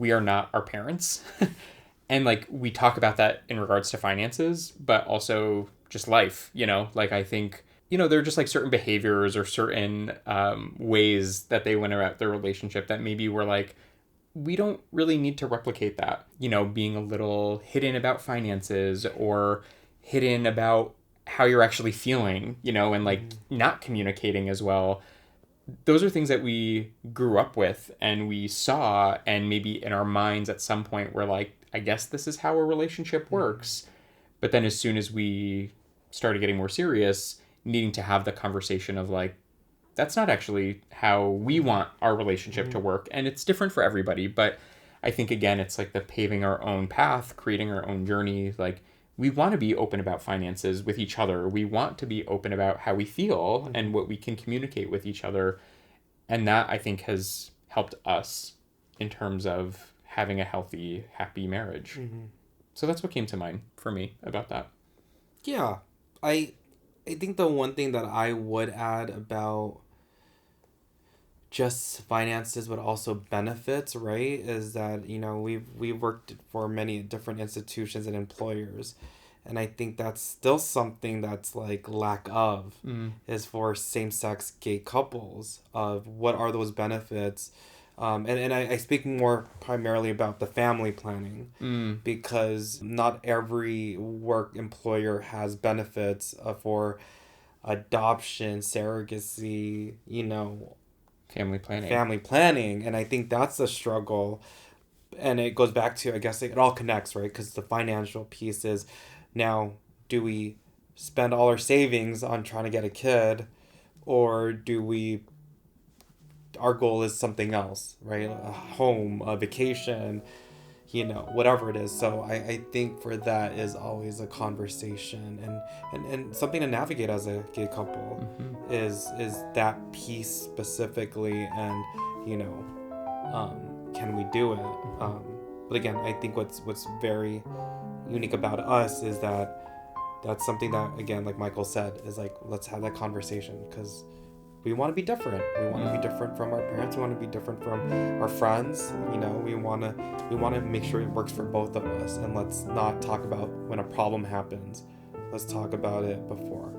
we are not our parents. And like we talk about that in regards to finances, but also just life, like I think, there are just like certain behaviors or certain ways that they went about their relationship that maybe were like, we don't really need to replicate that, being a little hidden about finances or hidden about how you're actually feeling, and like not communicating as well. Those are things that we grew up with and we saw, and maybe in our minds at some point we're like, I guess this is how a relationship works. But then as soon as we started getting more serious, needing to have the conversation of like, that's not actually how we want our relationship to work. And it's different for everybody. But I think, again, it's like the paving our own path, creating our own journey. Like, we want to be open about finances with each other. We want to be open about how we feel and what we can communicate with each other. And that, I think, has helped us in terms of having a healthy, happy marriage. So that's what came to mind for me about that. Yeah. I think the one thing that I would add about just finances but also benefits, right, is that, we've worked for many different institutions and employers, and I think that's still something that's like lack of is for same-sex gay couples of what are those benefits. And I speak more primarily about the family planning because not every work employer has benefits for adoption, surrogacy, Family planning. And I think that's a struggle. And it goes back to, I guess it all connects, right? Because the financial piece is now, do we spend all our savings on trying to get a kid, or do we, our goal is something else, right? A home, a vacation, whatever it is. So I think for that is always a conversation and something to navigate as a gay couple is that piece specifically, and can we do it? But again, I think what's very unique about us is that that's something that, again, like Michael said, is like, let's have that conversation, because we want to be different. We want to be different from our parents. We want to be different from our friends. We want to make sure it works for both of us. And let's not talk about when a problem happens. Let's talk about it before.